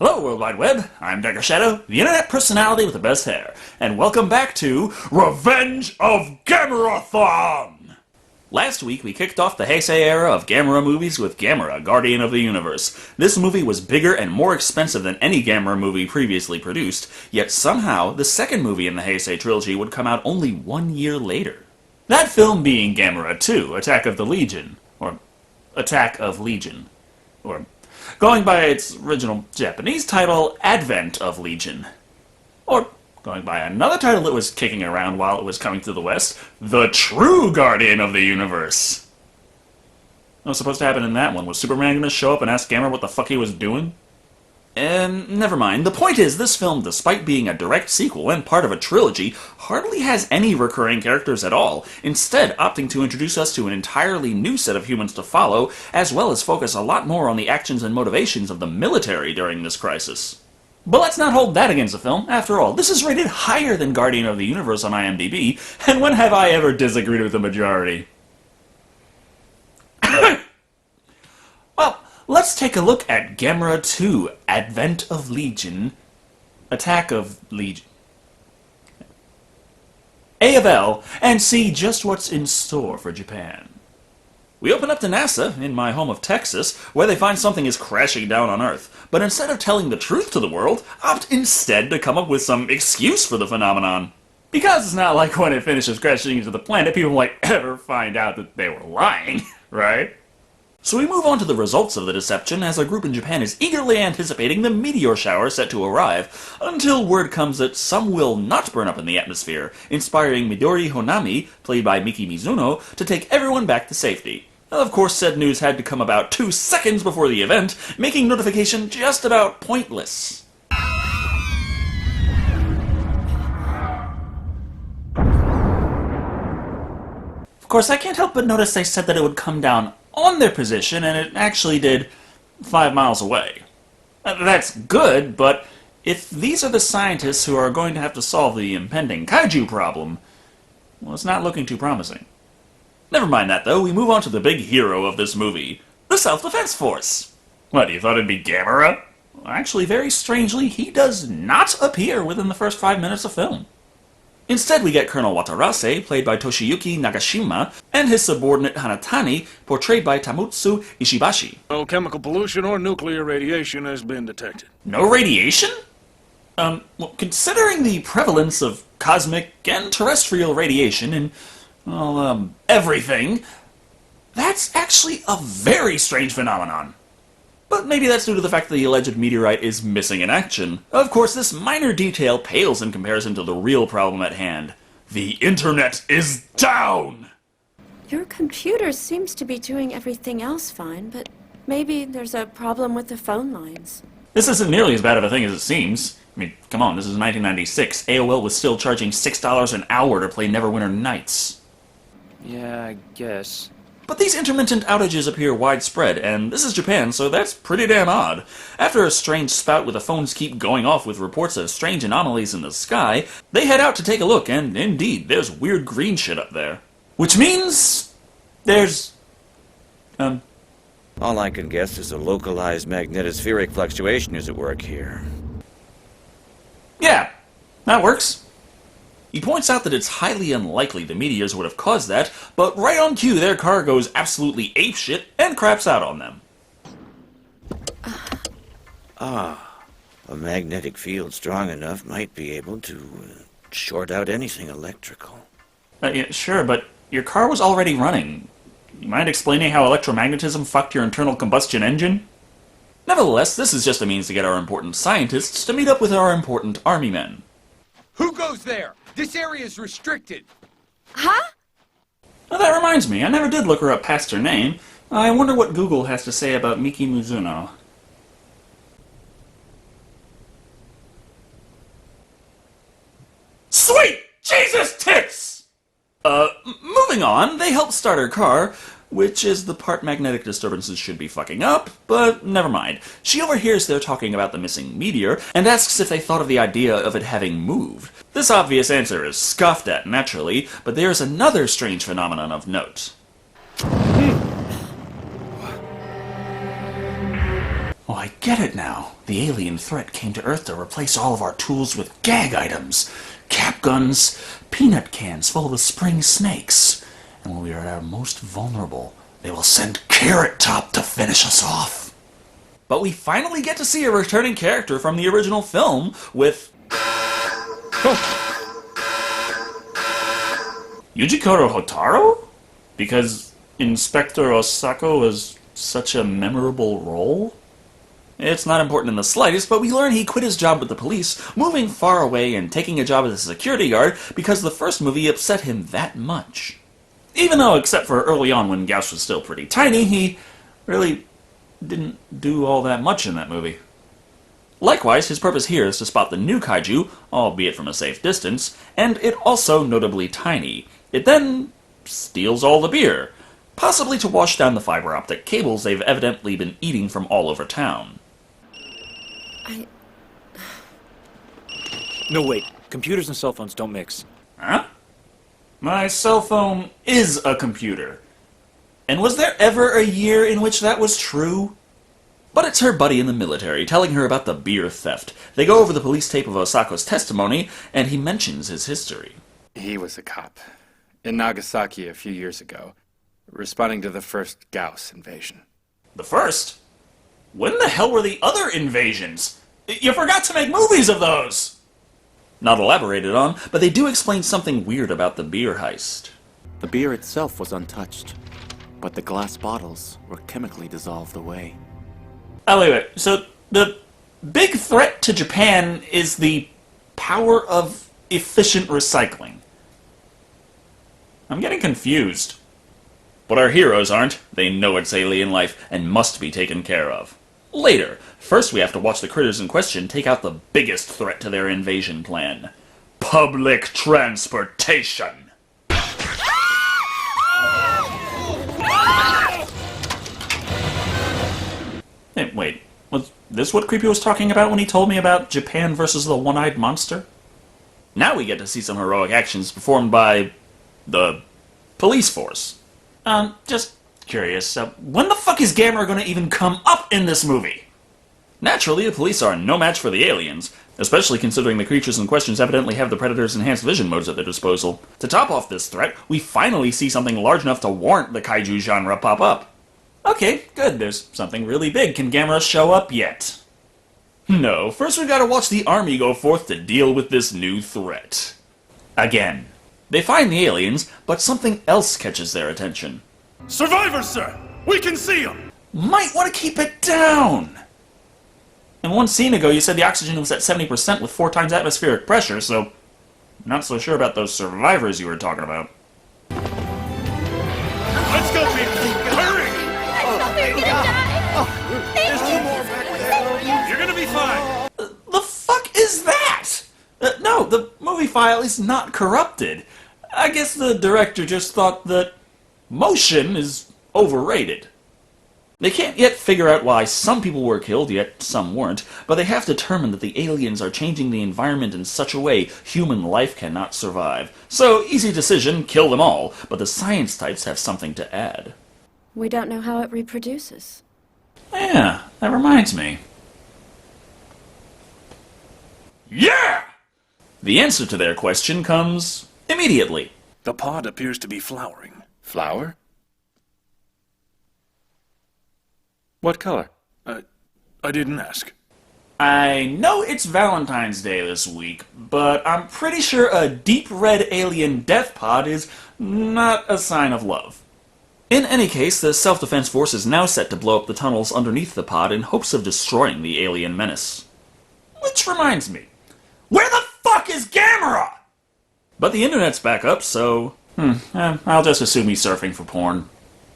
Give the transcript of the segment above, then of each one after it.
Hello, World Wide Web. I'm Dr. Shado, the internet personality with the best hair, and welcome back to Revenge of Gamera-thon! Last week, we kicked off the Heisei era of Gamera movies with Gamera, Guardian of the Universe. This movie was bigger and more expensive than any Gamera movie previously produced, yet somehow, the second movie in the Heisei trilogy would come out only 1 year later. That film being Gamera 2, Attack of the Legion, or Attack of Legion, or going by its original Japanese title, Advent of Legion. Or, going by another title that was kicking around while it was coming to the West, The True Guardian of the Universe. What was supposed to happen in that one? Was Superman going to show up and ask Gamera what the fuck he was doing? Never mind. The point is, this film, despite being a direct sequel and part of a trilogy, hardly has any recurring characters at all, instead opting to introduce us to an entirely new set of humans to follow, as well as focus a lot more on the actions and motivations of the military during this crisis. But let's not hold that against the film. After all, this is rated higher than Guardian of the Universe on IMDb, and when have I ever disagreed with the majority? Well, let's take a look at Gamera 2, Advent of Legion, Attack of Legion, A of L, and see just what's in store for Japan. We open up to NASA, in my home of Texas, where they find something is crashing down on Earth, but instead of telling the truth to the world, opt instead to come up with some excuse for the phenomenon. Because it's not like when it finishes crashing into the planet, people might ever find out that they were lying, right? So we move on to the results of the deception as a group in Japan is eagerly anticipating the meteor shower set to arrive, until word comes that some will not burn up in the atmosphere, inspiring Midori Honami, played by Miki Mizuno, to take everyone back to safety. Of course, said news had to come about 2 seconds before the event, making notification just about pointless. Of course, I can't help but notice they said that it would come down on their position, and it actually did 5 miles away. That's good, but if these are the scientists who are going to have to solve the impending Kaiju problem, well, it's not looking too promising. Never mind that, though. We move on to the big hero of this movie, the Self-Defense Force. What, you thought it'd be Gamera? Well, actually, very strangely, he does not appear within the first 5 minutes of film. Instead, we get Colonel Watarase, played by Toshiyuki Nagashima, and his subordinate Hanatani, portrayed by Tamutsu Ishibashi. No chemical pollution or nuclear radiation has been detected. No radiation? Well, considering the prevalence of cosmic and terrestrial radiation in, well, everything, that's actually a very strange phenomenon. But maybe that's due to the fact that the alleged meteorite is missing in action. Of course, this minor detail pales in comparison to the real problem at hand. The internet is down! Your computer seems to be doing everything else fine, but maybe there's a problem with the phone lines. This isn't nearly as bad of a thing as it seems. I mean, come on, this is 1996. AOL was still charging $6 an hour to play Neverwinter Nights. Yeah, I guess. But these intermittent outages appear widespread, and this is Japan, so that's pretty damn odd. After a strange spout where the phones keep going off with reports of strange anomalies in the sky, they head out to take a look, and indeed, there's weird green shit up there. Which means there's All I can guess is a localized magnetospheric fluctuation is at work here. Yeah, that works. He points out that it's highly unlikely the meteors would have caused that, but right on cue their car goes absolutely apeshit and craps out on them. A magnetic field strong enough might be able to short out anything electrical. Yeah, sure, but your car was already running. You mind explaining how electromagnetism fucked your internal combustion engine? Nevertheless, this is just a means to get our important scientists to meet up with our important army men. Who goes there? This area is restricted. Huh? Oh, that reminds me, I never did look her up past her name. I wonder what Google has to say about Miki Mizuno. Sweet Jesus tits! Moving on, they help start her car, which is the part magnetic disturbances should be fucking up, but never mind. She overhears their talking about the missing meteor, and asks if they thought of the idea of it having moved. This obvious answer is scoffed at, naturally, but there is another strange phenomenon of note. Oh, I get it now. The alien threat came to Earth to replace all of our tools with gag items. Cap guns, peanut cans full of spring snakes. And when we are at our most vulnerable, they will send Carrot Top to finish us off. But we finally get to see a returning character from the original film with... Yujikoro Hotaro? Because Inspector Osako was such a memorable role? It's not important in the slightest, but we learn he quit his job with the police, moving far away and taking a job as a security guard because the first movie upset him that much. Even though, except for early on when Gauss was still pretty tiny, he really didn't do all that much in that movie. Likewise, his purpose here is to spot the new kaiju, albeit from a safe distance, and it also notably tiny. It then steals all the beer, possibly to wash down the fiber optic cables they've evidently been eating from all over town. No, wait. Computers and cell phones don't mix. Huh? My cell phone is a computer. And was there ever a year in which that was true? But it's her buddy in the military telling her about the beer theft. They go over the police tape of Osako's testimony, and he mentions his history. He was a cop in Nagasaki a few years ago, responding to the first Gauss invasion. The first? When the hell were the other invasions? You forgot to make movies of those! Not elaborated on, but they do explain something weird about the beer heist. The beer itself was untouched, but the glass bottles were chemically dissolved away. Oh, wait. So, the big threat to Japan is the power of efficient recycling. I'm getting confused. But our heroes aren't. They know it's alien life and must be taken care of. Later. First, we have to watch the critters in question take out the biggest threat to their invasion plan. Public transportation. Hey, wait. Was this what Creepy was talking about when he told me about Japan versus the one-eyed monster? Now we get to see some heroic actions performed by... the police force. Just curious, when the fuck is Gamera gonna even come up in this movie? Naturally, the police are no match for the aliens, especially considering the creatures in question evidently have the Predator's enhanced vision modes at their disposal. To top off this threat, we finally see something large enough to warrant the kaiju genre pop up. Okay, good, there's something really big. Can Gamera show up yet? No, first we've gotta watch the army go forth to deal with this new threat. Again. They find the aliens, but something else catches their attention. Survivors, sir! We can see them! Might want to keep it down! In one scene ago, you said the oxygen was at 70% with 4 times atmospheric pressure, so... not so sure about those survivors you were talking about. Let's go, people! Hurry! You're gonna be fine! The fuck is that? No, the movie file is not corrupted. I guess the director just thought that motion is overrated. They can't yet figure out why some people were killed, yet some weren't, but they have determined that the aliens are changing the environment in such a way human life cannot survive. So, easy decision, kill them all, but the science types have something to add. We don't know how it reproduces. Yeah, that reminds me. Yeah! The answer to their question comes immediately. The pod appears to be flowering. Flower? What color? I didn't ask. I know it's Valentine's Day this week, but I'm pretty sure a deep red alien death pod is not a sign of love. In any case, the Self-Defense Force is now set to blow up the tunnels underneath the pod in hopes of destroying the alien menace. Which reminds me, where the fuck is Gamera? But the internet's back up, so... I'll just assume he's surfing for porn.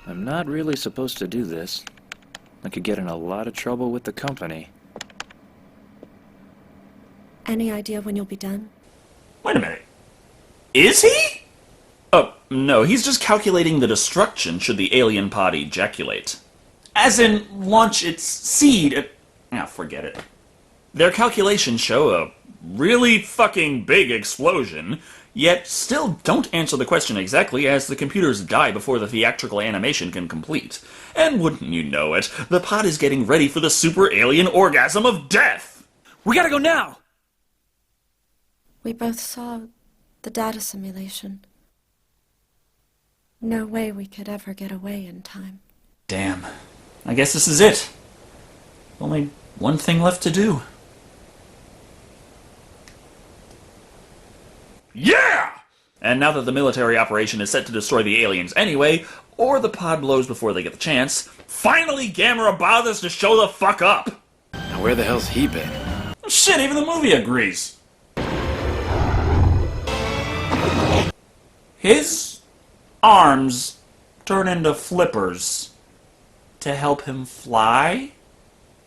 I'm not really supposed to do this. I could get in a lot of trouble with the company. Any idea when you'll be done? Wait a minute. Is he? Oh, no, he's just calculating the destruction should the alien pod ejaculate. As in, launch its seed... forget it. Their calculations show a really fucking big explosion, yet still don't answer the question exactly, as the computers die before the theatrical animation can complete. And wouldn't you know it, the pod is getting ready for the super alien orgasm of death! We gotta go now! We both saw the data simulation. No way we could ever get away in time. Damn. I guess this is it. Only one thing left to do. Yeah! And now that the military operation is set to destroy the aliens anyway, or the pod blows before they get the chance, finally Gamera bothers to show the fuck up! Now where the hell's he been? Shit, even the movie agrees. His arms turn into flippers to help him fly,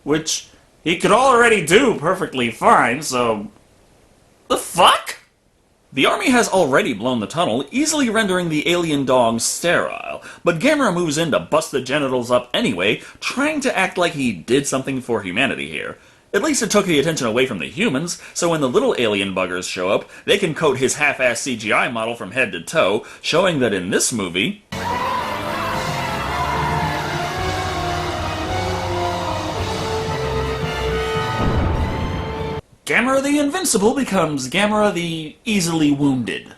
which he could already do perfectly fine, so... the fuck? The army has already blown the tunnel, easily rendering the alien dong sterile, but Gamera moves in to bust the genitals up anyway, trying to act like he did something for humanity here. At least it took the attention away from the humans, so when the little alien buggers show up, they can coat his half-ass CGI model from head to toe, showing that in this movie... Gamera the Invincible becomes Gamera the Easily Wounded.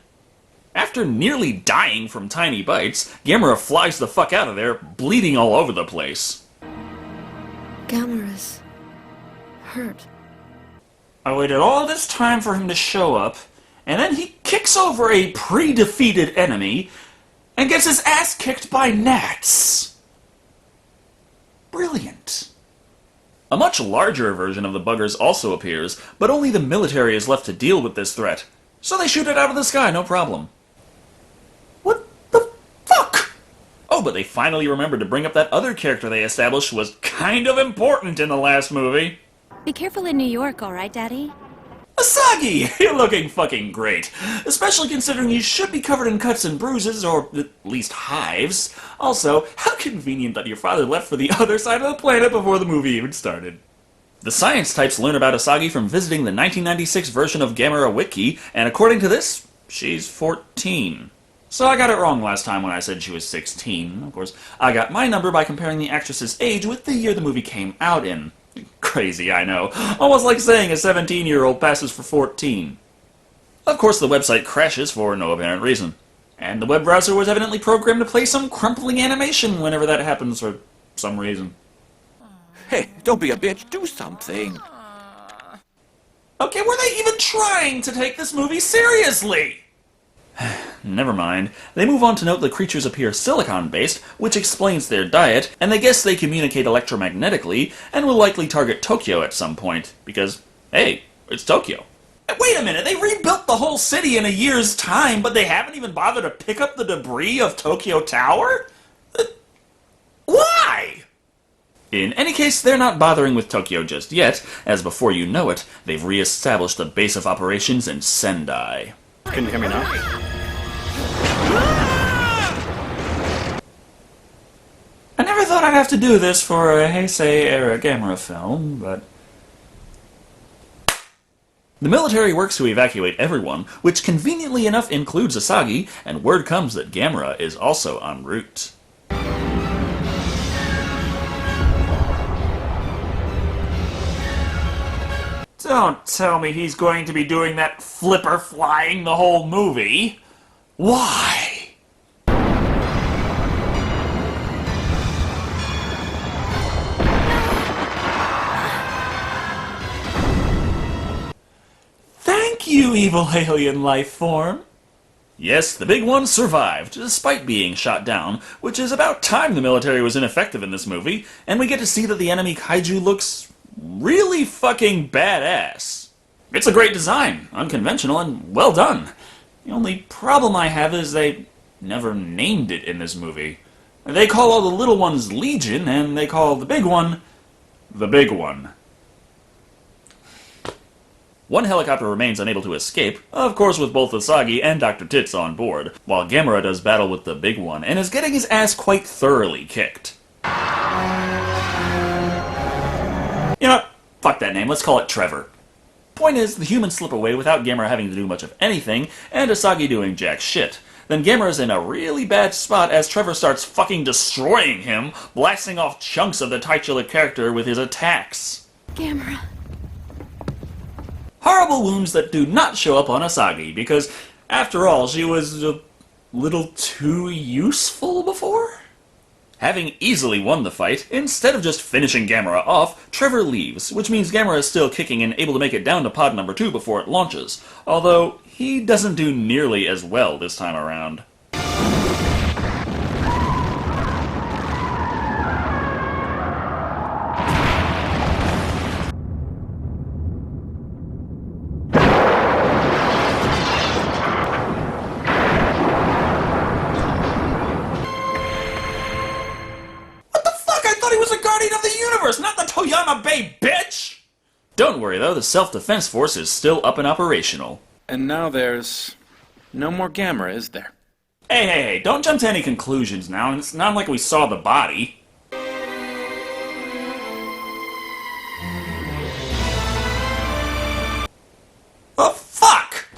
After nearly dying from tiny bites, Gamera flies the fuck out of there, bleeding all over the place. Gamera's hurt. I waited all this time for him to show up, and then he kicks over a pre-defeated enemy and gets his ass kicked by gnats. Brilliant. A much larger version of the buggers also appears, but only the military is left to deal with this threat, so they shoot it out of the sky, no problem. What the fuck? Oh, but they finally remembered to bring up that other character they established was kind of important in the last movie. Be careful in New York, all right, Daddy? Asagi, you're looking fucking great. Especially considering you should be covered in cuts and bruises, or at least hives. Also, how convenient that your father left for the other side of the planet before the movie even started. The science types learn about Asagi from visiting the 1996 version of Gamera Wiki, and according to this, she's 14. So I got it wrong last time when I said she was 16. Of course, I got my number by comparing the actress's age with the year the movie came out in. Crazy, I know. Almost like saying a 17-year-old passes for 14. Of course, the website crashes for no apparent reason. And the web browser was evidently programmed to play some crumpling animation whenever that happens for some reason. Hey, don't be a bitch. Do something. Okay, were they even trying to take this movie seriously? Never mind. They move on to note the creatures appear silicon-based, which explains their diet, and they guess they communicate electromagnetically, and will likely target Tokyo at some point, because, hey, it's Tokyo. Wait a minute, they rebuilt the whole city in a year's time, but they haven't even bothered to pick up the debris of Tokyo Tower? Why? In any case, they're not bothering with Tokyo just yet, as before you know it, they've re-established the base of operations in Sendai. Can you hear me now? I never thought I'd have to do this for a Heisei-era Gamera film, but... The military works to evacuate everyone, which conveniently enough includes Asagi, and word comes that Gamera is also en route. Don't tell me he's going to be doing that flipper flying the whole movie. Why? Thank you, evil alien life form. Yes, the big one survived, despite being shot down, which is about time the military was ineffective in this movie, and we get to see that the enemy Kaiju looks really fucking badass. It's a great design, unconventional, and well done. The only problem I have is they never named it in this movie. They call all the little ones Legion, and they call the big one the Big One. One helicopter remains unable to escape, of course with both Asagi and Dr. Tits on board, while Gamera does battle with the Big One and is getting his ass quite thoroughly kicked. You know what? Fuck that name, let's call it Trevor. Point is, the humans slip away without Gamera having to do much of anything, and Asagi doing jack shit. Then Gamera's in a really bad spot as Trevor starts fucking destroying him, blasting off chunks of the titular character with his attacks. Gamera. Horrible wounds that do not show up on Asagi, because, after all, she was a little too useful before? Having easily won the fight, instead of just finishing Gamera off, Trevor leaves, which means Gamera is still kicking and able to make it down to pod number 2 before it launches, although he doesn't do nearly as well this time around. Not the Toyama Bay, bitch! Don't worry though, the Self-Defense Force is still up and operational. And now there's no more Gamera, is there? Hey, don't jump to any conclusions now, it's not like we saw the body. Oh, fuck!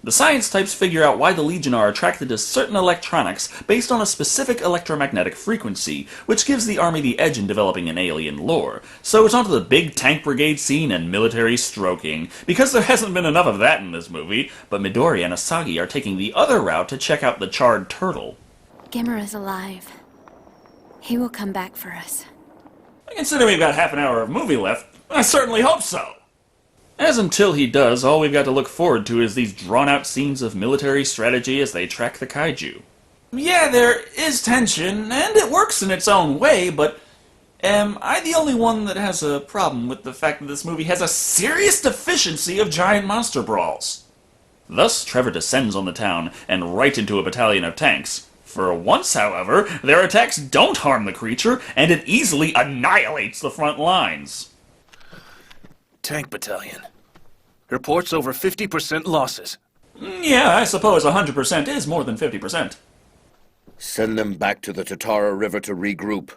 The science types figure out why the Legion are attracted to certain electronics based on a specific electromagnetic frequency, which gives the army the edge in developing an alien lore. So it's onto the big tank brigade scene and military stroking, because there hasn't been enough of that in this movie, but Midori and Asagi are taking the other route to check out the charred turtle. Gamera's alive. He will come back for us. Considering we've got half an hour of movie left, I certainly hope so! As until he does, all we've got to look forward to is these drawn-out scenes of military strategy as they track the kaiju. Yeah, there is tension, and it works in its own way, but am I the only one that has a problem with the fact that this movie has a serious deficiency of giant monster brawls? Thus, Trevor descends on the town, and right into a battalion of tanks. For once, however, their attacks don't harm the creature, and it easily annihilates the front lines. Tank Battalion. Reports over 50% losses. Yeah, I suppose 100% is more than 50%. Send them back to the Tatara River to regroup.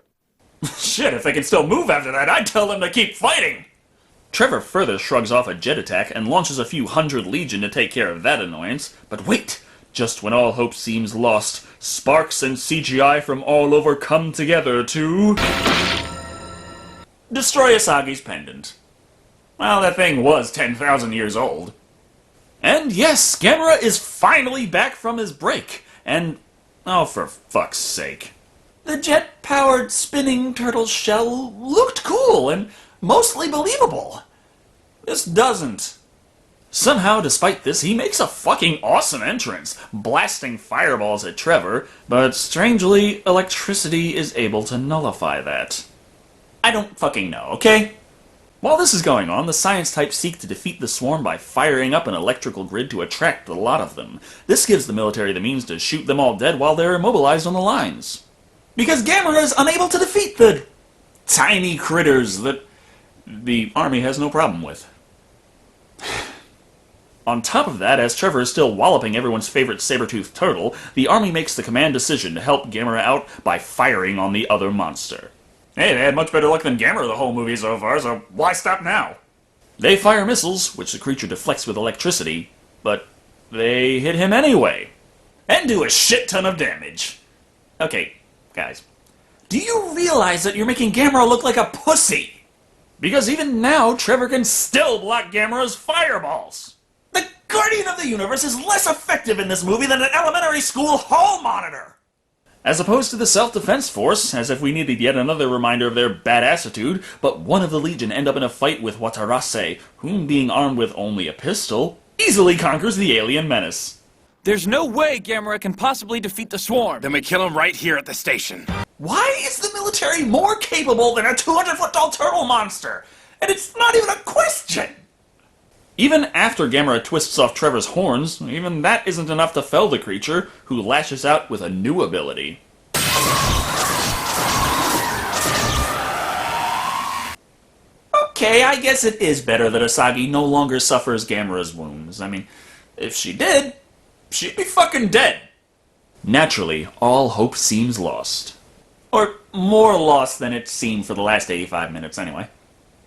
Shit, if they can still move after that, I'd tell them to keep fighting! Trevor further shrugs off a jet attack and launches a few hundred Legion to take care of that annoyance. But wait! Just when all hope seems lost, sparks and CGI from all over come together to destroy Asagi's pendant. Well, that thing was 10,000 years old. And yes, Gamera is finally back from his break. And, oh, for fuck's sake. The jet-powered spinning turtle shell looked cool and mostly believable. This doesn't. Somehow, despite this, he makes a fucking awesome entrance, blasting fireballs at Trevor, but strangely, electricity is able to nullify that. I don't fucking know, okay? While this is going on, the science types seek to defeat the swarm by firing up an electrical grid to attract a lot of them. This gives the military the means to shoot them all dead while they're immobilized on the lines. Because Gamera is unable to defeat the tiny critters that the army has no problem with. On top of that, as Trevor is still walloping everyone's favorite saber-toothed turtle, the army makes the command decision to help Gamera out by firing on the other monster. Hey, they had much better luck than Gamera the whole movie so far, so why stop now? They fire missiles, which the creature deflects with electricity, but they hit him anyway. And do a shit ton of damage. Okay, guys. Do you realize that you're making Gamera look like a pussy? Because even now, Trevor can still block Gamera's fireballs. The Guardian of the Universe is less effective in this movie than an elementary school hall monitor. As opposed to the Self-Defense Force, as if we needed yet another reminder of their badassitude, but one of the Legion end up in a fight with Watarase, whom being armed with only a pistol, easily conquers the alien menace. There's no way Gamera can possibly defeat the swarm. Then we kill him right here at the station. Why is the military more capable than a 200-foot-tall turtle monster? And it's not even a question! Even after Gamera twists off Trevor's horns, even that isn't enough to fell the creature, who lashes out with a new ability. Okay, I guess it is better that Asagi no longer suffers Gamera's wounds. I mean, if she did, she'd be fucking dead. Naturally, all hope seems lost. Or more lost than it seemed for the last 85 minutes anyway.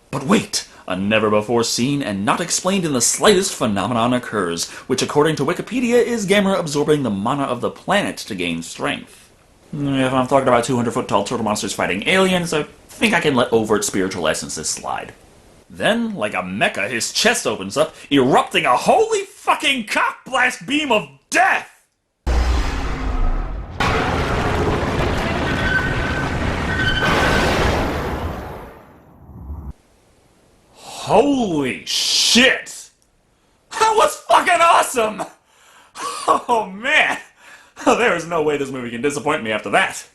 But wait! A never-before-seen and not explained in the slightest phenomenon occurs, which according to Wikipedia is Gamera absorbing the mana of the planet to gain strength. If I'm talking about 200-foot-tall turtle monsters fighting aliens, I think I can let overt spiritual essences slide. Then, like a mecha, his chest opens up, erupting a holy fucking cockblast beam of death! Holy shit! That was fucking awesome! Oh man! There is no way this movie can disappoint me after that.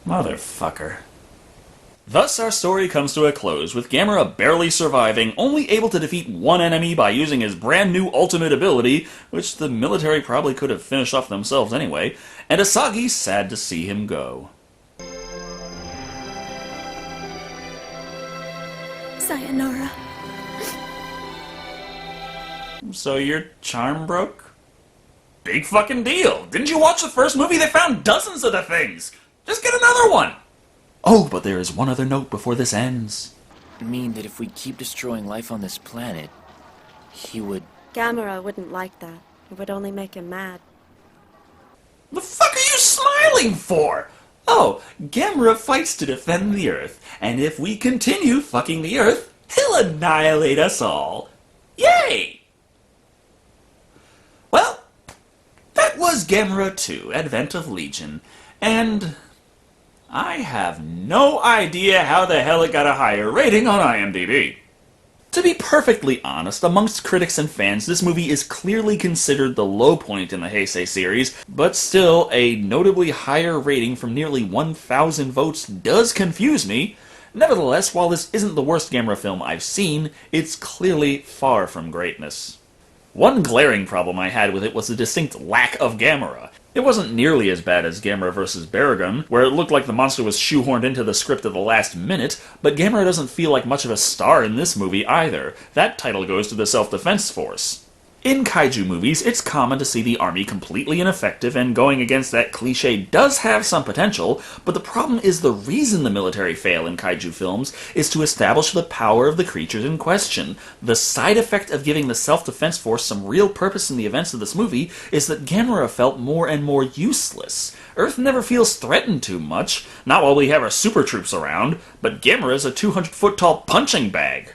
Motherfucker. Thus our story comes to a close, with Gamera barely surviving, only able to defeat one enemy by using his brand new ultimate ability, which the military probably could have finished off themselves anyway, and Asagi sad to see him go. Sayonara. So your charm broke? Big fucking deal. Didn't you watch the first movie? They found dozens of the things. Just get another one. Oh, but there is one other note before this ends. Mean that if we keep destroying life on this planet, he would... Gamera wouldn't like that. It would only make him mad. The fuck are you smiling for? Oh, Gamera fights to defend the Earth, and if we continue fucking the Earth, he'll annihilate us all. Yay! Well, that was Gamera 2, Advent of Legion, and I have no idea how the hell it got a higher rating on IMDb. To be perfectly honest, amongst critics and fans, this movie is clearly considered the low point in the Heisei series, but still, a notably higher rating from nearly 1,000 votes does confuse me. Nevertheless, while this isn't the worst Gamera film I've seen, it's clearly far from greatness. One glaring problem I had with it was the distinct lack of Gamera. It wasn't nearly as bad as Gamera vs. Baragon, where it looked like the monster was shoehorned into the script at the last minute, but Gamera doesn't feel like much of a star in this movie either. That title goes to the Self-Defense Force. In kaiju movies, it's common to see the army completely ineffective, and going against that cliche does have some potential, but the problem is the reason the military fail in kaiju films is to establish the power of the creatures in question. The side effect of giving the Self-Defense Force some real purpose in the events of this movie is that Gamera felt more and more useless. Earth never feels threatened too much, not while we have our super troops around, but Gamera's a 200-foot-tall punching bag.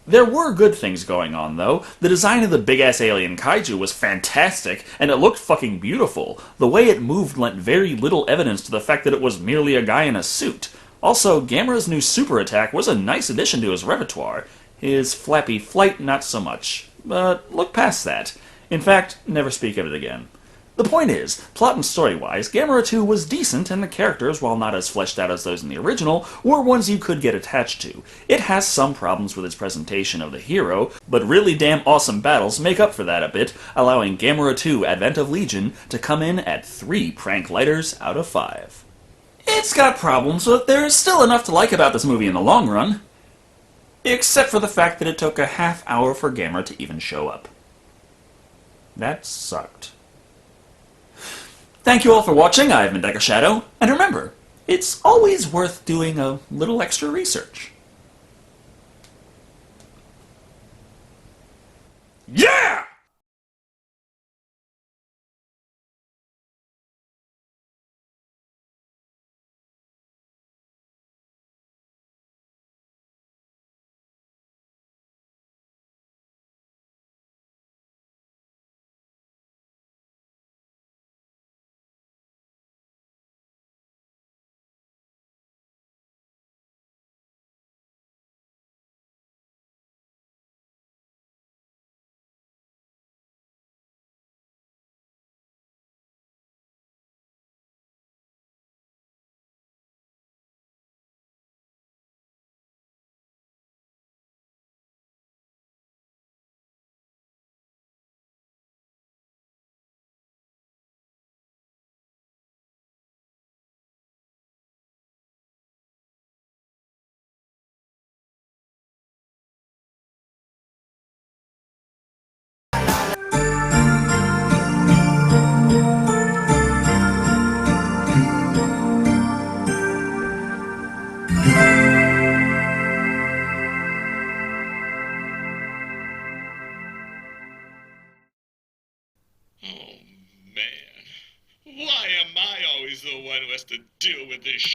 There were good things going on, though. The design of the big-ass alien kaiju was fantastic, and it looked fucking beautiful. The way it moved lent very little evidence to the fact that it was merely a guy in a suit. Also, Gamera's new super attack was a nice addition to his repertoire. His flappy flight, not so much. But look past that. In fact, never speak of it again. The point is, plot and story-wise, Gamera 2 was decent, and the characters, while not as fleshed out as those in the original, were ones you could get attached to. It has some problems with its presentation of the hero, but really damn awesome battles make up for that a bit, allowing Gamera 2 Advent of Legion to come in at 3 prank lighters out of 5. It's got problems, but there's still enough to like about this movie in the long run. Except for the fact that it took a half hour for Gamera to even show up. That sucked. Thank you all for watching. I've been Shado, and remember, it's always worth doing a little extra research. Yeah! to deal with this